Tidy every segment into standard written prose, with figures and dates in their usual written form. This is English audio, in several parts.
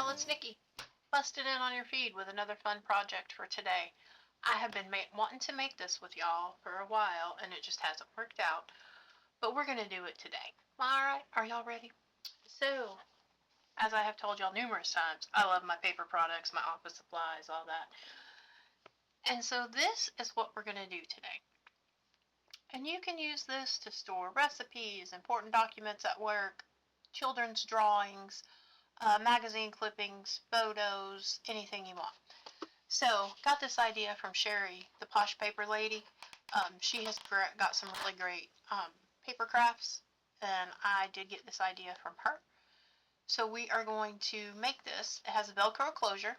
y'all, it's Nikki, busting in on your feed with another fun project for today. I have been wanting to make this with y'all for a while, and it just hasn't worked out, but we're going to do it today. Alright, are y'all ready? So, as I have told y'all numerous times, I love my paper products, my office supplies, all that. And so this is what we're going to do today. And you can use this to store recipes, important documents at work, children's drawings, magazine clippings, photos, anything you want. So, got this idea from Sherry, the Posh Paper Lady. She has got some really great paper crafts, and I did get this idea from her. So we are going to make this. It has a Velcro closure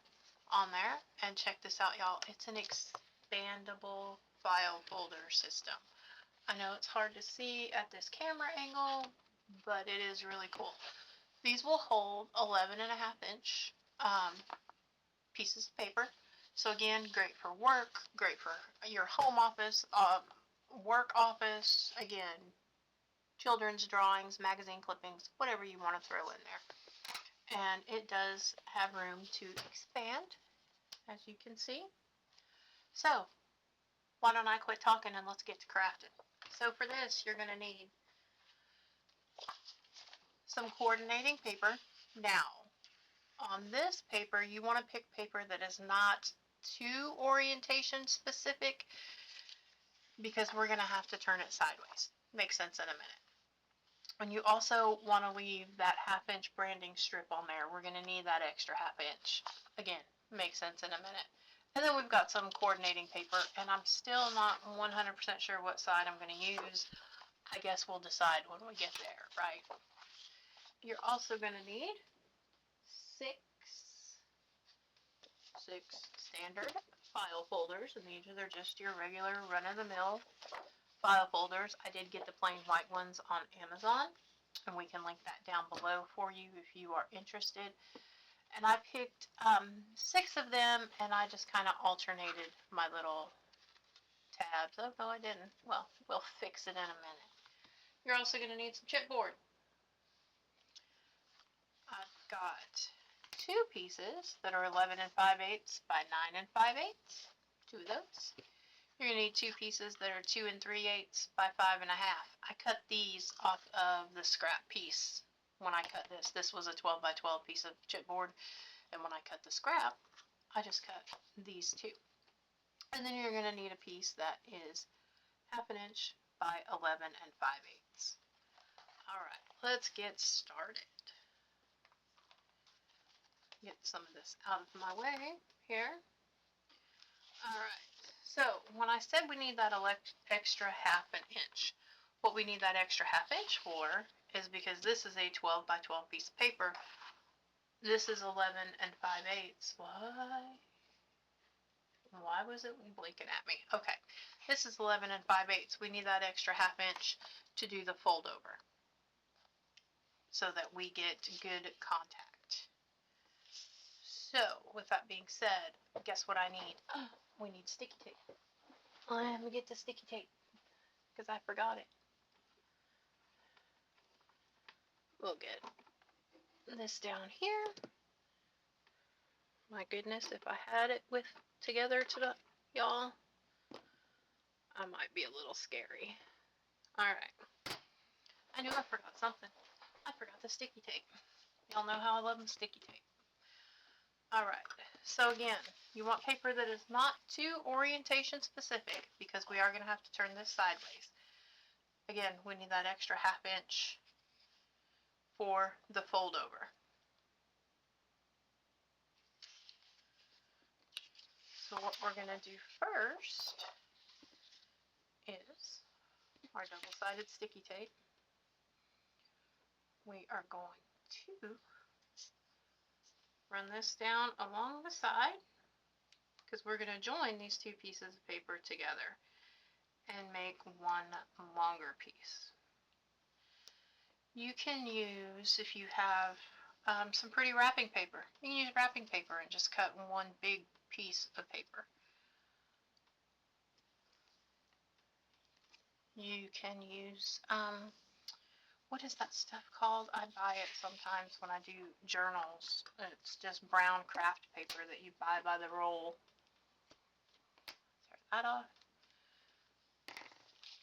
on there, and check this out, y'all. It's an expandable file folder system. I know it's hard to see at this camera angle, but it is really cool. These will hold 11.5-inch pieces of paper. So again, great for work, great for your home office, work office, again, children's drawings, magazine clippings, whatever you want to throw in there. And it does have room to expand, as you can see. So, why don't I quit talking and let's get to crafting. So for this, you're going to need some coordinating paper. Now, on this paper, you want to pick paper that is not too orientation specific, because we're going to have to turn it sideways. Makes sense in a minute. And you also want to leave that 1/2-inch branding strip on there. We're going to need that extra 1/2 inch. Again, makes sense in a minute. And then we've got some coordinating paper, and I'm still not 100% sure what side I'm going to use. I guess we'll decide when we get there, right? You're also going to need six standard file folders, and these are just your regular run-of-the-mill file folders. I did get the plain white ones on Amazon, and we can link that down below for you if you are interested. And I picked 6 of them, and I just kind of alternated my little tabs. Oh, no, I didn't. Well, we'll fix it in a minute. You're also going to need some chipboard. I've got 2 pieces that are 11 5/8 by 9 5/8. 2 of those. You're going to need 2 pieces that are 2 3/8 by 5 1/2. I cut these off of the scrap piece when I cut this. This was a 12 by 12 piece of chipboard, and when I cut the scrap, I just cut these 2. And then you're going to need a piece that is 1/2 inch by 11 5/8. Alright, let's get started. Get some of this out of my way here. Alright, so when I said we need that extra 1/2 inch, what we need that extra 1/2 inch for is because this is a 12 by 12 piece of paper. This is 11 5/8. Why was it blinking at me? Okay, this is 11 5/8. We need that extra 1/2 inch to do the fold over, so that we get good contact. So, with that being said, guess what I need? We need sticky tape. Let me get the sticky tape, because I forgot it. We'll get this down here. My goodness, if I had it together to y'all, I might be a little scary. Alright. I knew I forgot something. I forgot the sticky tape. Y'all know how I love sticky tape. Alright, so again, you want paper that is not too orientation specific, because we are going to have to turn this sideways. Again, we need that extra 1/2 inch for the fold over. So what we're going to do first is our double-sided sticky tape. We are going to run this down along the side, because we're going to join these 2 pieces of paper together and make one longer piece. You can use, if you have some pretty wrapping paper, you can use wrapping paper and just cut one big piece of paper. You can use what is that stuff called? I buy it sometimes when I do journals. It's just brown craft paper that you buy by the roll. Start that off.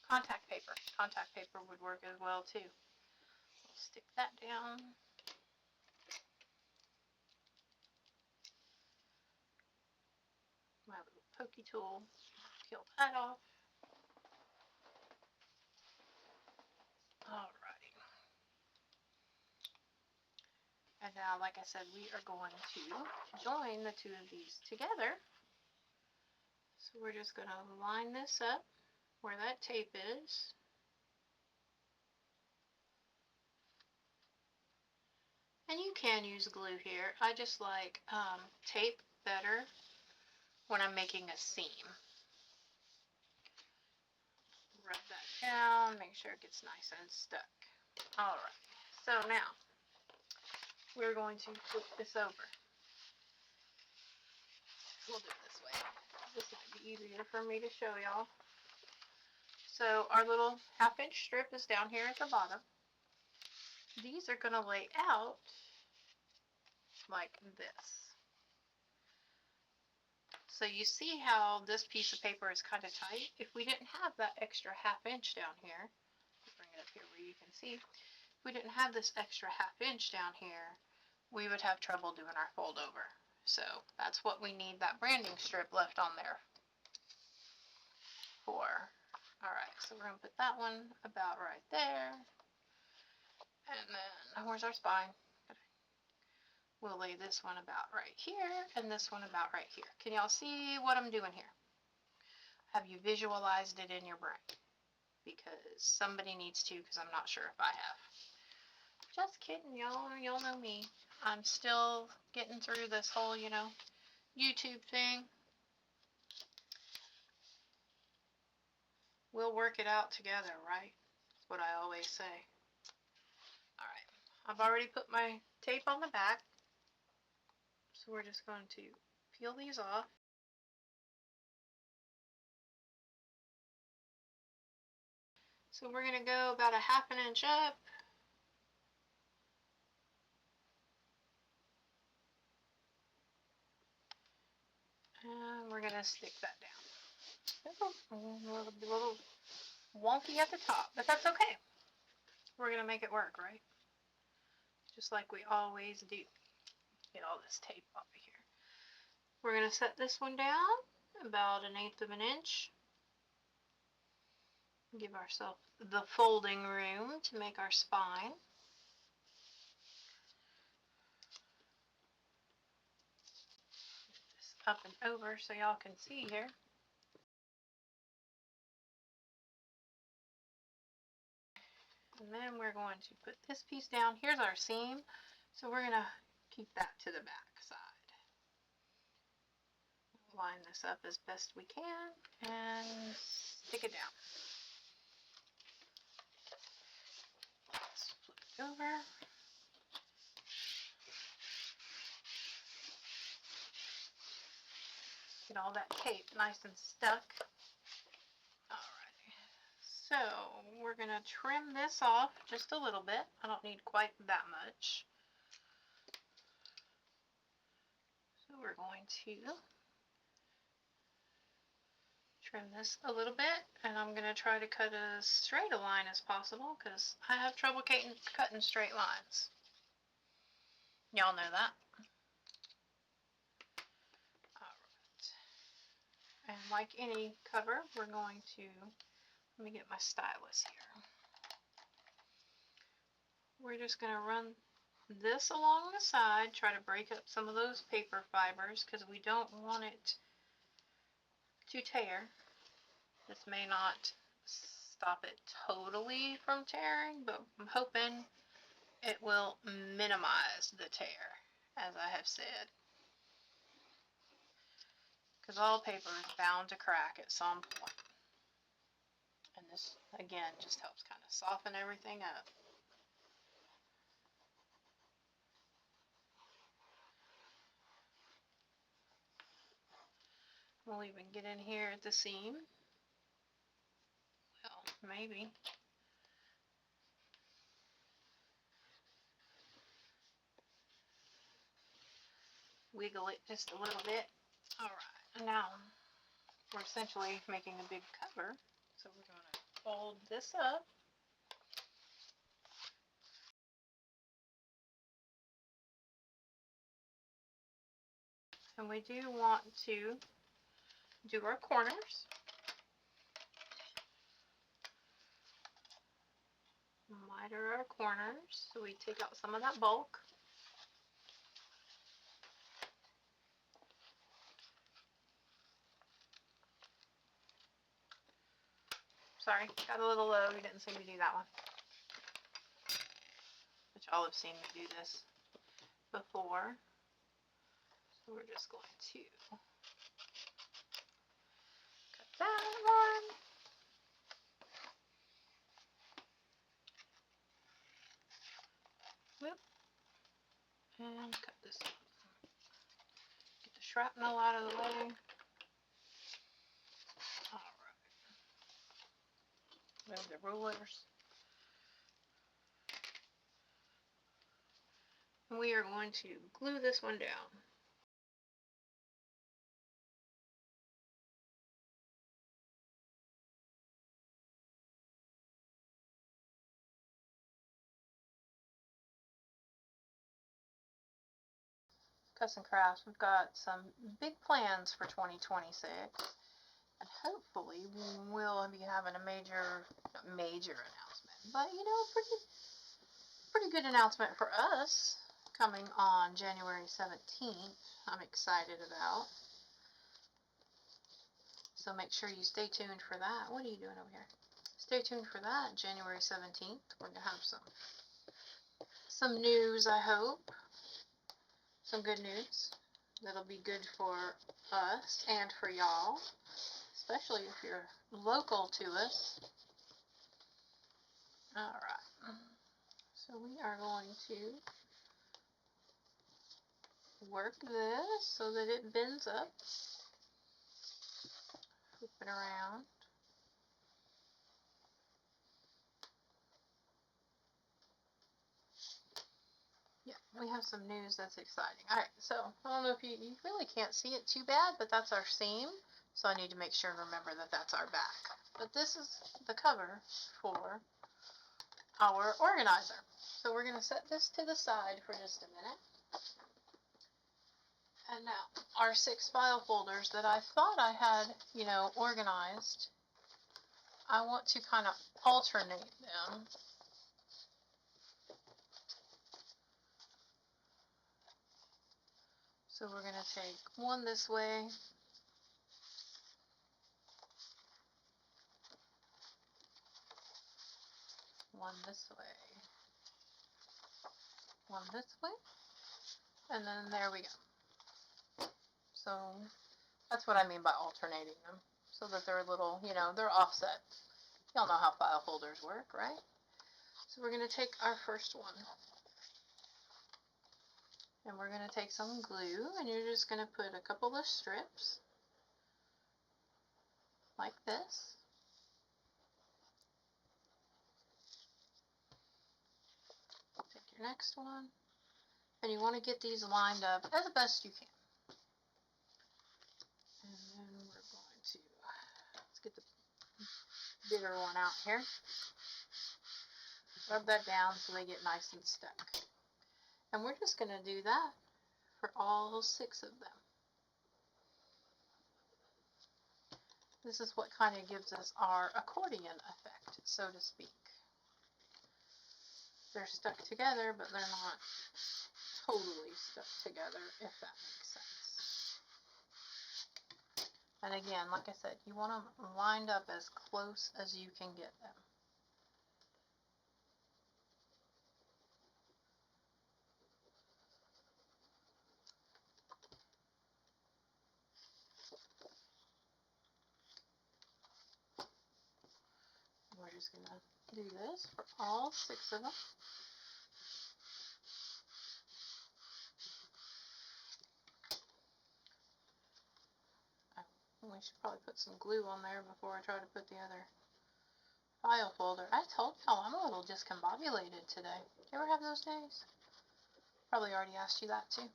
Contact paper. Contact paper would work as well too. I'll stick that down. My little pokey tool. Peel that off. Alrighty. And now, like I said, we are going to join the two of these together. So we're just going to line this up where that tape is. And you can use glue here. I just like tape better when I'm making a seam. Rub that down, make sure it gets nice and stuck. Alright, so now we're going to flip this over. We'll do it this way. This might be easier for me to show y'all. So our little 1/2 inch strip is down here at the bottom. These are going to lay out like this. So you see how this piece of paper is kind of tight? If we didn't have that extra 1/2 inch down here, bring it up here where you can see, if we didn't have this extra 1/2 inch down here, we would have trouble doing our fold over. So that's what we need that branding strip left on there for. Alright, so we're going to put that one about right there. And then, where's our spine? We'll lay this one about right here, and this one about right here. Can y'all see what I'm doing here? Have you visualized it in your brain? Because somebody needs to, because I'm not sure if I have. Just kidding, y'all. Y'all know me. I'm still getting through this whole, YouTube thing. We'll work it out together, right? That's what I always say. Alright, I've already put my tape on the back. So we're just going to peel these off. So we're going to go about 1/2 inch up. And we're going to stick that down. A little wonky at the top, but that's okay. We're going to make it work, right? Just like we always do. Get all this tape off of here. We're going to set this one down about 1/8 of an inch. Give ourselves the folding room to make our spine. This up and over so y'all can see here. And then we're going to put this piece down. Here's our seam. So we're going to keep that to the back side. Line this up as best we can and stick it down. Let's flip it over. Get all that tape nice and stuck. Alright, so we're going to trim this off just a little bit. I don't need quite that much. So we're going to trim this a little bit, and I'm going to try to cut as straight a line as possible because I have trouble cutting straight lines. Y'all know that. Alright. And like any cover, we're going to, let me get my stylus here. We're just going to run this along the side, try to break up some of those paper fibers because we don't want it to tear. This may not stop it totally from tearing, but I'm hoping it will minimize the tear, as I have said. Because all paper is bound to crack at some point. And this, again, just helps kind of soften everything up. We'll even get in here at the seam. Well, maybe. wiggle it just a little bit. Alright, now we're essentially making a big cover. So we're going to fold this up. And we do want to do our corners. Miter our corners so we take out some of that bulk. Sorry, got a little low. You didn't see me do that one. But y'all have seen me do this before. So we're just going to cut that one. Whoop. And cut this one. Get the shrapnel out of the way. Alright. Move the rulers. And we are going to glue this one down. Cussin Crafts, we've got some big plans for 2026. And hopefully we will be having a major announcement, but you know, pretty good announcement for us coming on January 17th. I'm excited about. So make sure you stay tuned for that. What are you doing over here? Stay tuned for that, January 17th. We're gonna have some news, I hope. Some good news. That'll be good for us and for y'all, especially if you're local to us. Alright, so we are going to work this so that it bends up. Flip it around. Yeah, we have some news that's exciting. Alright, so I don't know if you really can't see it too bad, but that's our seam. So I need to make sure and remember that that's our back. But this is the cover for our organizer. So we're going to set this to the side for just a minute. And now, our 6 file folders that I thought I had, you know, organized, I want to kind of alternate them. So we're going to take one this way, one this way, one this way, and then there we go. So that's what I mean by alternating them, so that they're a little, you know, they're offset. Y'all know how file folders work, right? So we're going to take our first one, and we're going to take some glue, and you're just going to put a couple of strips like this. Take your next one, and you want to get these lined up as best you can. And then we're going to, let's get the bigger one out here. Rub that down so they get nice and stuck. And we're just going to do that for all 6 of them. This is what kind of gives us our accordion effect, so to speak. They're stuck together, but they're not totally stuck together, if that makes sense. And again, like I said, you want them lined up as close as you can get them. We're just going to do this for all 6 of them. We should probably put some glue on there before I try to put the other file folder. I told y'all I'm a little discombobulated today. You ever have those days? Probably already asked you that too.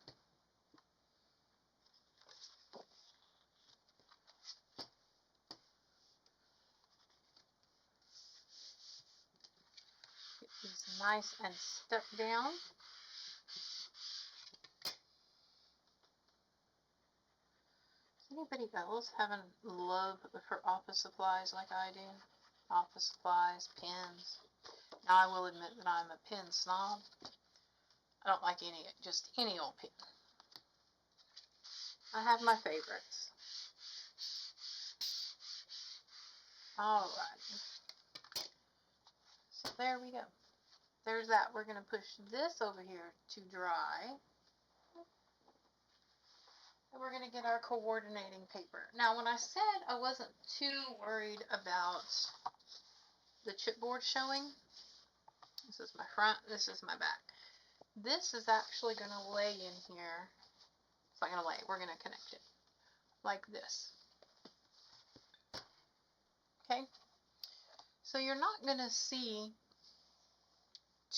nice and stuck down. Anybody else have a love for office supplies like I do? Office supplies, pens. Now I will admit that I'm a pen snob. I don't like just any old pen. I have my favorites. Alright. So there we go. There's that. We're going to push this over here to dry. And we're going to get our coordinating paper. Now, when I said I wasn't too worried about the chipboard showing, this is my front, this is my back. This is actually going to lay in here. It's not going to lay. We're going to connect it like this. Okay? So you're not going to see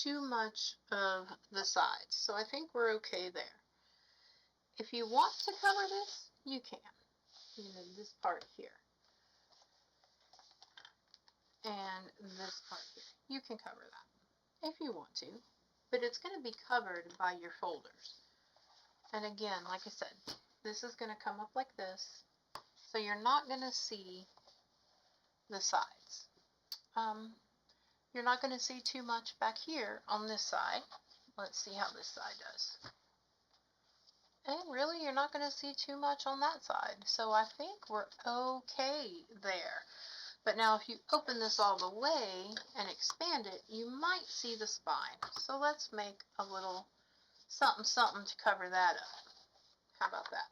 too much of the sides. So I think we're okay there. If you want to cover this, you can. You know, this part here. And this part here. You can cover that if you want to. But it's going to be covered by your folders. And again, like I said, this is going to come up like this. So you're not going to see the sides. You're not going to see too much back here on this side. Let's see how this side does. And really, you're not going to see too much on that side. So I think we're okay there. But now if you open this all the way and expand it, you might see the spine. So let's make a little something to cover that up. How about that?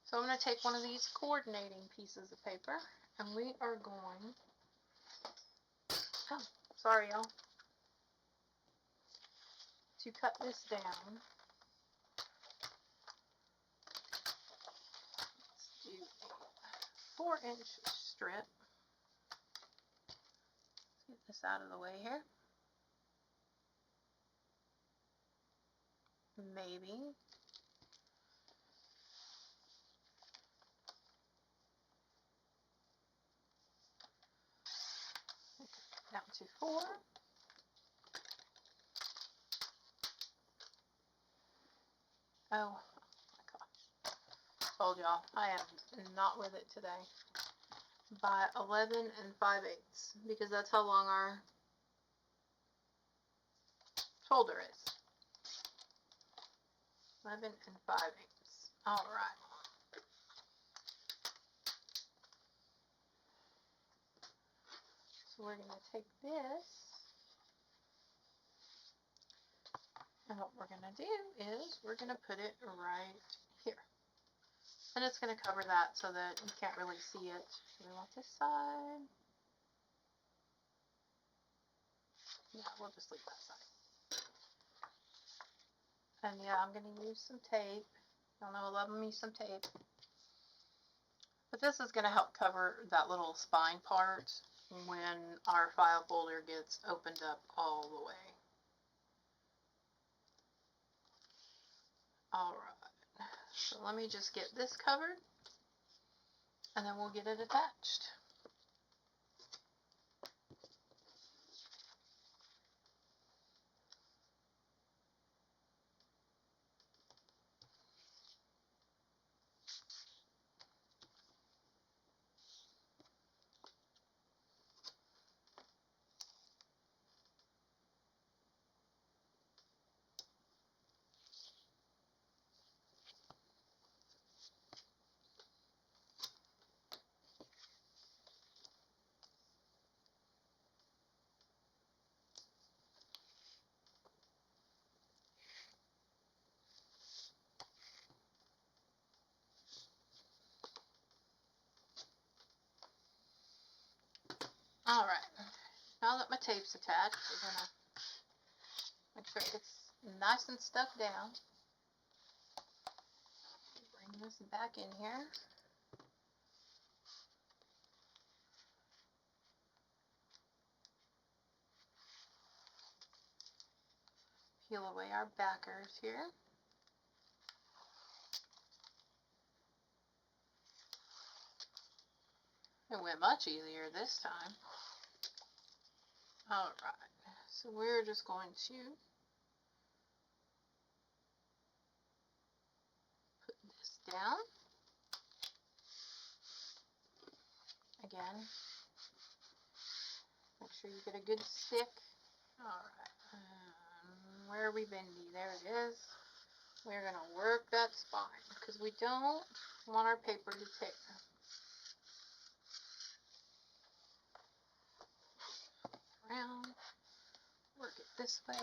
So I'm going to take one of these coordinating pieces of paper and we are going, oh, sorry y'all, to cut this down. Let's do a 4-inch strip. Get this out of the way here. Maybe. Down to 4. Oh my gosh. Told y'all, I am not with it today. By 11 5/8 because that's how long our folder is. 11 5/8. Alright. So we're going to take this, and what we're going to do is we're going to put it right here. And it's going to cover that so that you can't really see it. We want this side. Yeah, we'll just leave that side. And yeah, I'm going to use some tape. Y'all know I love me some tape. But this is going to help cover that little spine part when our file folder gets opened up all the way. Alright, so let me just get this covered and then we'll get it attached. Alright, now that my tape's attached, we're going to make sure it gets nice and stuck down. Bring this back in here. Peel away our backers here. It went much easier this time. Alright, So we're just going to put this down. Again, make sure you get a good stick. Alright, where are we bendy? There it is. We're going to work that spine because we don't want our paper to tear. Around, work it this way.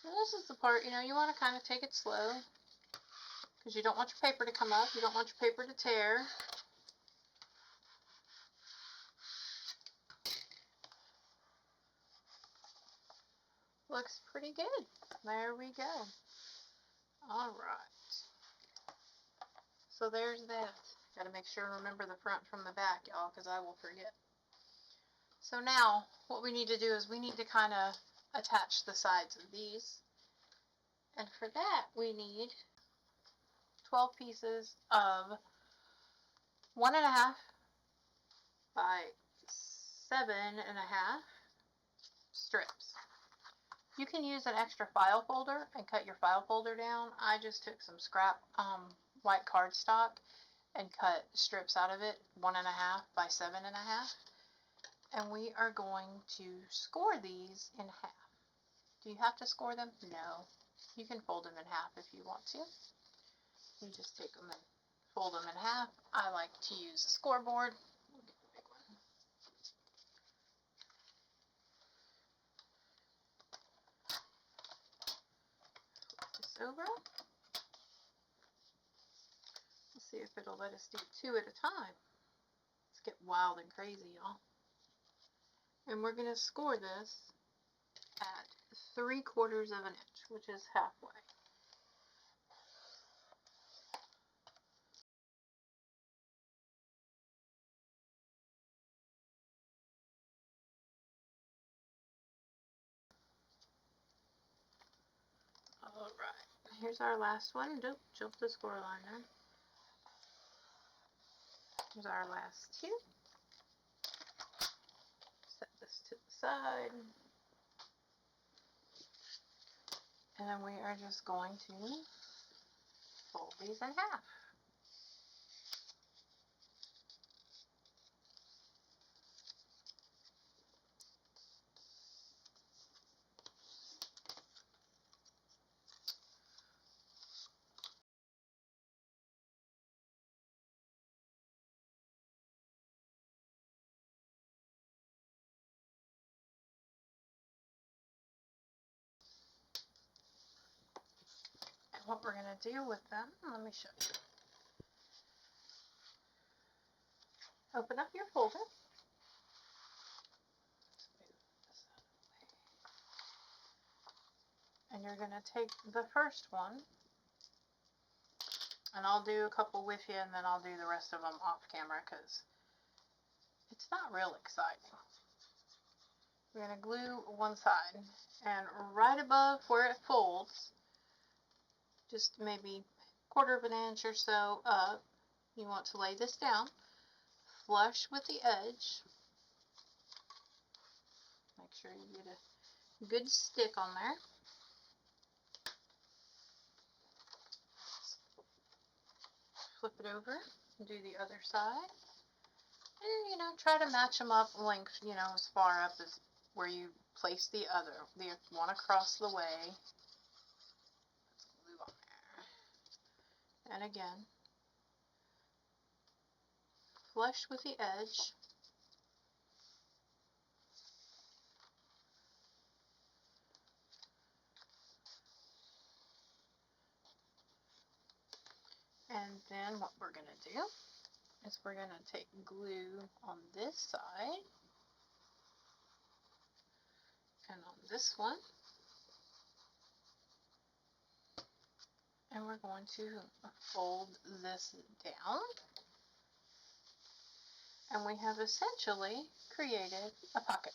And this is the part, you want to kind of take it slow because you don't want your paper to come up. You don't want your paper to tear. Looks pretty good. There we go. Alright. So there's that. Got to make sure and remember the front from the back, y'all, because I will forget. So now, what we need to do is we need to kind of attach the sides of these. And for that, we need 12 pieces of 1.5 by 7.5 strips. You can use an extra file folder and cut your file folder down. I just took some scrap white cardstock and cut strips out of it, 1.5 by 7.5. And we are going to score these in half. Do you have to score them? No. You can fold them in half if you want to. You just take them and fold them in half. I like to use a scoreboard. We'll get the big one. Flip this over. Let's see if it'll let us do 2 at a time. Let's get wild and crazy, y'all. And we're going to score this at 3/4 of an inch, which is halfway. Alright, here's our last one. Don't jump the score line there. Here's our last 2. Set this to the side. And then we are just going to fold these in half. And what we're going to do with them, let me show you. Open up your folder. And you're going to take the first one, and I'll do a couple with you, and then I'll do the rest of them off camera because it's not real exciting. We're going to glue one side, and right above where it folds, just maybe 1/4 of an inch or so up, you want to lay this down flush with the edge. Make sure you get a good stick on there. Flip it over and do the other side. And, try to match them up length, as far up as where you place the one across the way. Glue on there. And again, flush with the edge. And then what we're going to do is we're going to take glue on this side and on this one. And we're going to fold this down. And we have essentially created a pocket.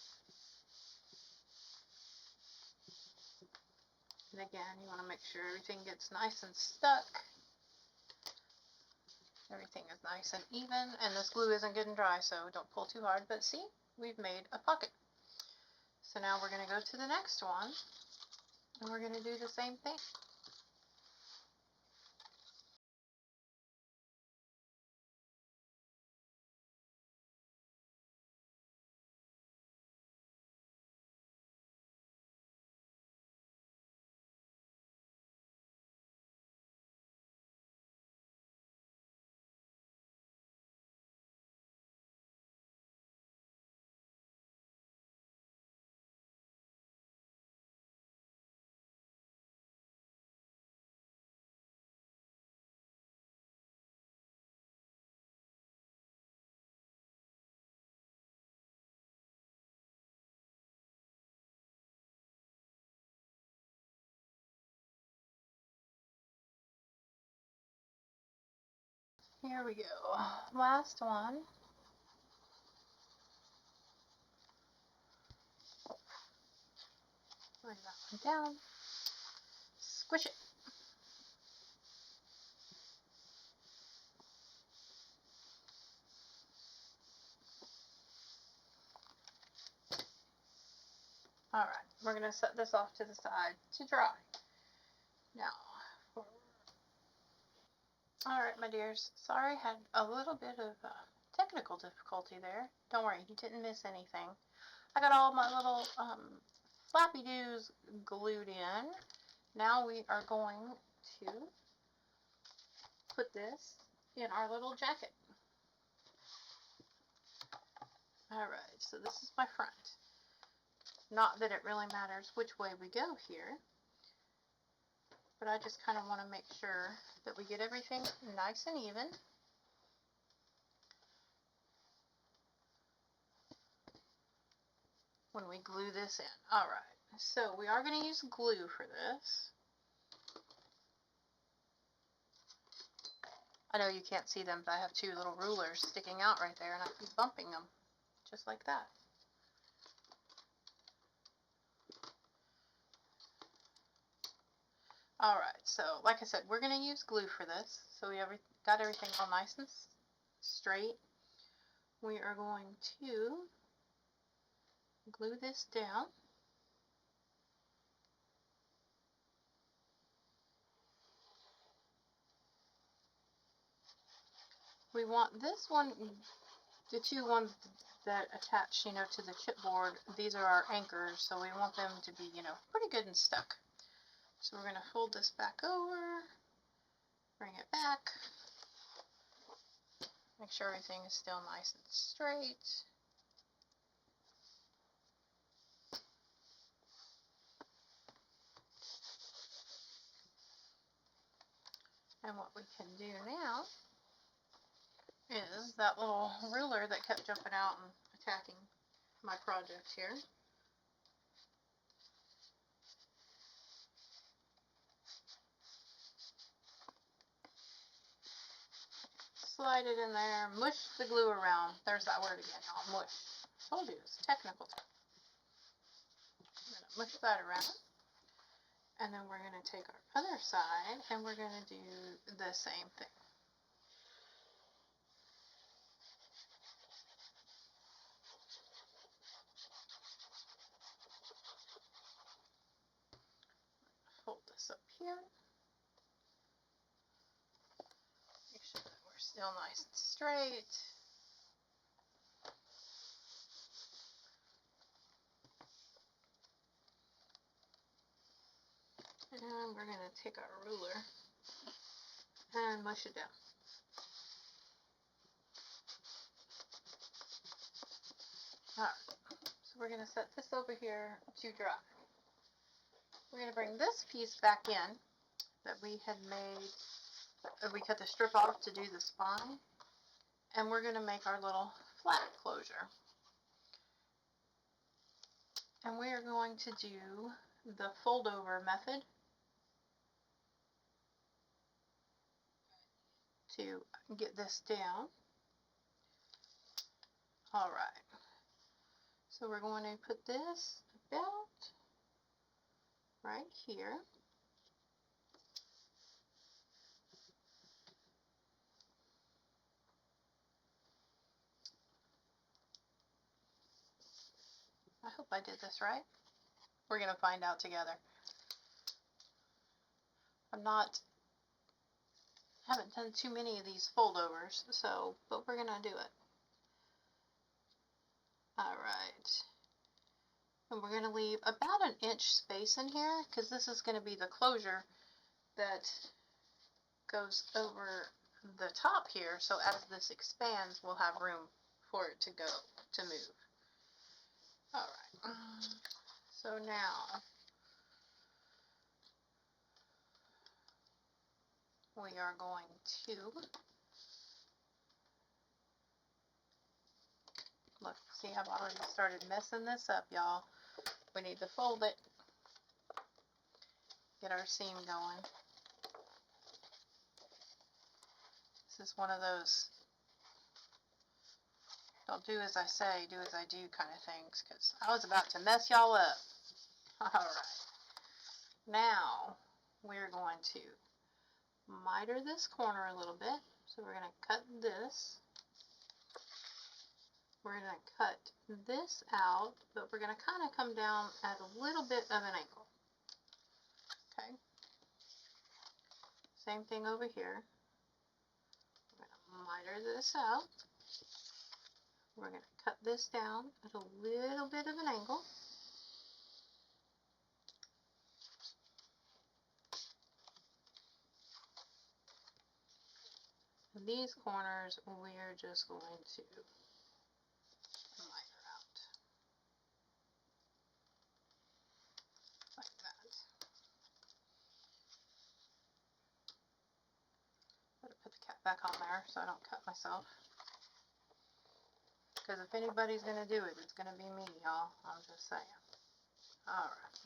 And again, you want to make sure everything gets nice and stuck. Everything is nice and even, and this glue isn't getting dry, so don't pull too hard. But see, we've made a pocket. So now we're going to go to the next one, and we're going to do the same thing. Here we go. Last one. Bring that one down. Squish it. Alright, we're going to set this off to the side to dry. Now, alright, my dears. Sorry, had a little bit of technical difficulty there. Don't worry, you didn't miss anything. I got all my little flappy doos glued in. Now we are going to put this in our little jacket. Alright, so this is my front. Not that it really matters which way we go here, but I just kind of want to make sure that we get everything nice and even. When we glue this in. Alright, so we are going to use glue for this. I know you can't see them, but I have two little rulers sticking out right there, and I keep bumping them, just like that. Alright, so like I said, we're going to use glue for this. So we got everything all nice and straight. We are going to glue this down. We want this one, the two ones that attach, to the chipboard, these are our anchors, so we want them to be, pretty good and stuck. So we're going to fold this back over, bring it back, make sure everything is still nice and straight. And what we can do now is that little ruler that kept jumping out and attacking my project here. Slide it in there, mush the glue around. There's that word again, y'all, mush. Told you, it's technical. I'm going to mush that around. And then we're going to take our other side and we're going to do the same thing. Fold this up here. Make sure that we're still nice and straight. And we're going to take our ruler and mush it down. Alright, so we're going to set this over here to dry. We're going to bring this piece back in that we had made, we cut the strip off to do the spine, and we're going to make our little flat closure. And we are going to do the fold over method to get this down. Alright, so we're going to put this about right here. I did this right. We're going to find out together. Haven't done too many of these foldovers, but we're going to do it. Alright. And we're going to leave about an inch space in here, because this is going to be the closure that goes over the top here, so as this expands, we'll have room for it to move. Alright. So now, we are going to look, see, I've already started messing this up, y'all. We need to fold it, get our seam going. This is one of those don't do as I say, do as I do kind of things, because I was about to mess y'all up. Alright. Now, we're going to miter this corner a little bit. So we're going to cut this. We're going to cut this out, but we're going to kind of come down at a little bit of an angle. Okay. Same thing over here. We're going to miter this out. We're going to cut this down at a little bit of an angle. And these corners we're just going to miter out. Like that. Better put the cap back on there so I don't cut myself. Because if anybody's going to do it, it's going to be me, y'all. I'm just saying. Alright.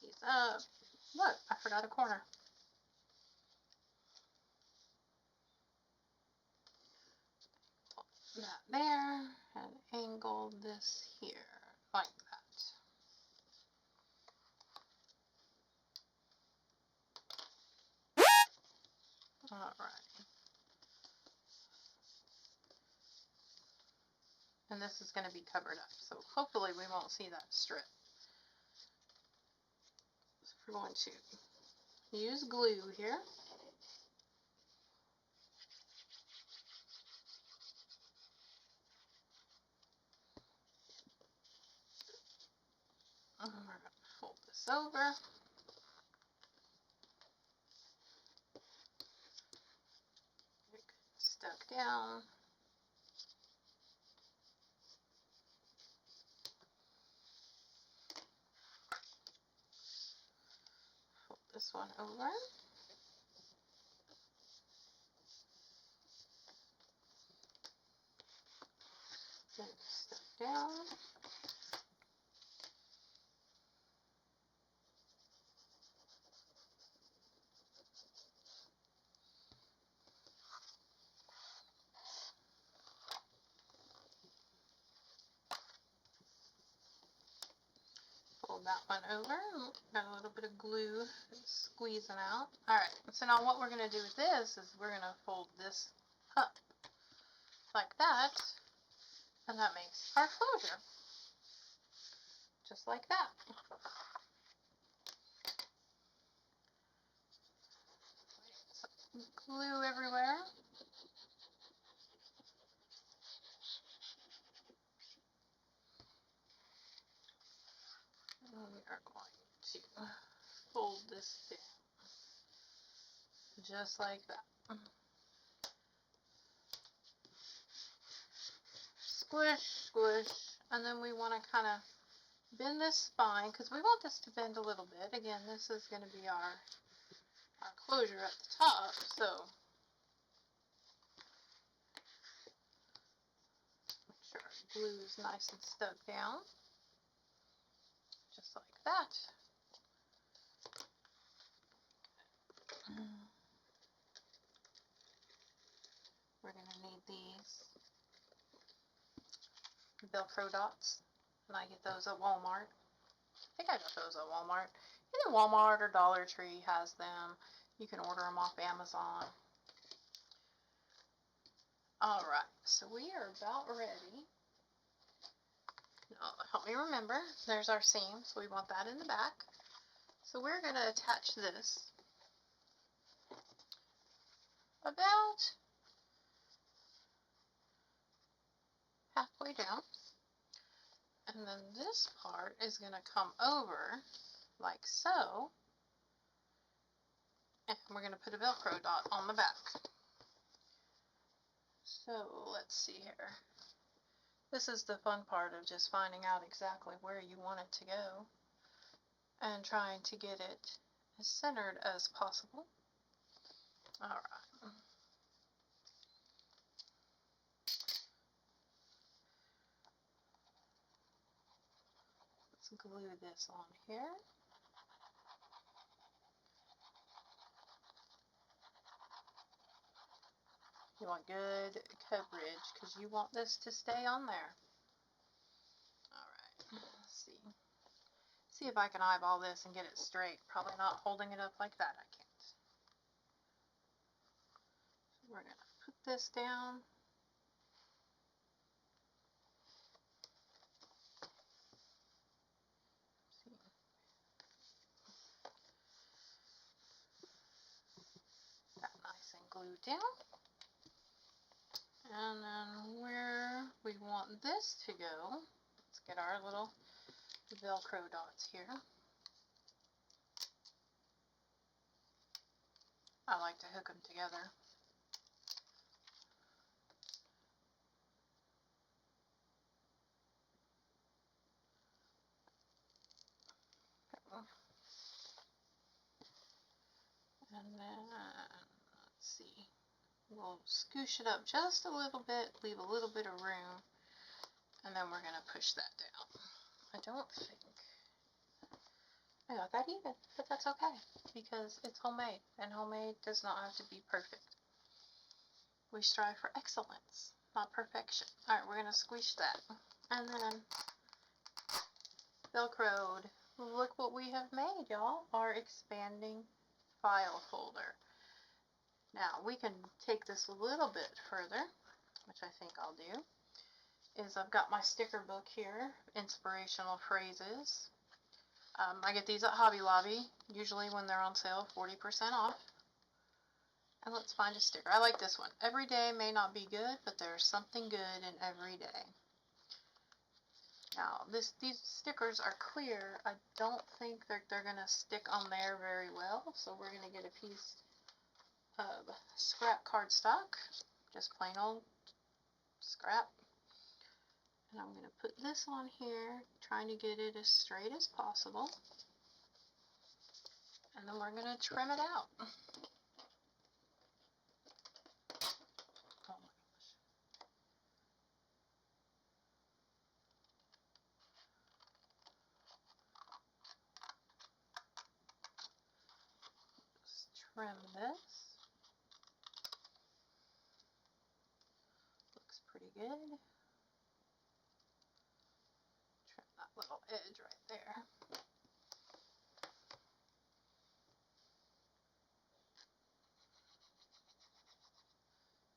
These up. Look, I forgot a corner. Put that there. And angle this here. Like that. Alright. And this is going to be covered up. So hopefully we won't see that strip. So we're going to use glue here. And we're going to fold this over. Stuck down. Fold this one over. Then stuck down. Fold that one over. Got a little bit of glue squeezing out. Alright, so now what we're going to do with this is we're going to fold this up like that, and that makes our closure. Just like that. Some glue everywhere. And we are going to fold this down. Just like that. Squish, squish, and then we want to kind of bend this spine because we want this to bend a little bit. Again, this is going to be our closure at the top, so make sure our glue is nice and stuck down, just like that. We're going to need these Velcro dots, and I get those at Walmart. I think I got those at Walmart. Either Walmart or Dollar Tree has them. You can order them off Amazon. Alright, so we are about ready Now, help me remember, there's our seam, so we want that in the back. So we're going to attach this about halfway down. And then this part is going to come over like so. And we're going to put a Velcro dot on the back. So let's see here. This is the fun part of just finding out exactly where you want it to go and trying to get it as centered as possible. Alright. Let's glue this on here. You want good coverage because you want this to stay on there. Alright, let's see. See if I can eyeball this and get it straight. Probably not holding it up like that, I can't. So we're going to put this down. That nice and glued down. And then where we want this to go, let's get our little Velcro dots here. I like to hook them together. And then, let's see, we'll scoosh it up just a little bit, leave a little bit of room, and then we're going to push that down. I don't think I got that even, but that's okay, because it's homemade, and homemade does not have to be perfect. We strive for excellence, not perfection. Alright, we're going to squish that, and then Velcroed. Look what we have made, y'all, our expanding file folder. Now, we can take this a little bit further, which I think I'll do, is I've got my sticker book here, inspirational phrases. I get these at Hobby Lobby, usually when they're on sale, 40% off. And let's find a sticker. I like this one. Every day may not be good, but there's something good in every day. Now, these stickers are clear. I don't think they're going to stick on there very well, so we're going to get a piece of scrap cardstock, just plain old scrap. And I'm going to put this on here, trying to get it as straight as possible. And then we're going to trim it out. Oh my gosh. Just trim this. Looks pretty good. Trim that little edge right there.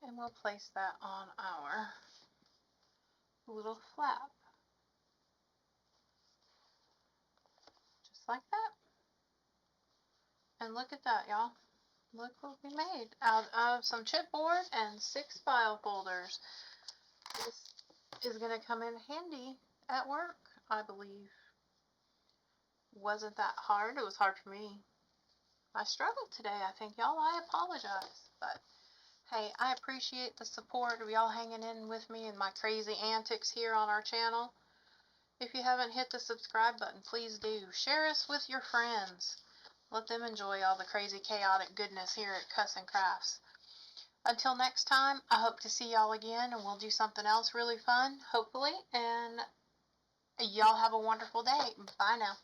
And we'll place that on our little flap. Just like that. And look at that, y'all. Look what we made out of some chipboard and 6 file folders. This is going to come in handy at work, I believe. Wasn't that hard? It was hard for me. I struggled today, I think, y'all. I apologize. But, hey, I appreciate the support of y'all hanging in with me and my crazy antics here on our channel. If you haven't hit the subscribe button, please do. Share us with your friends. Let them enjoy all the crazy, chaotic goodness here at Cussin Crafts. Until next time, I hope to see y'all again, and we'll do something else really fun, hopefully. And y'all have a wonderful day. Bye now.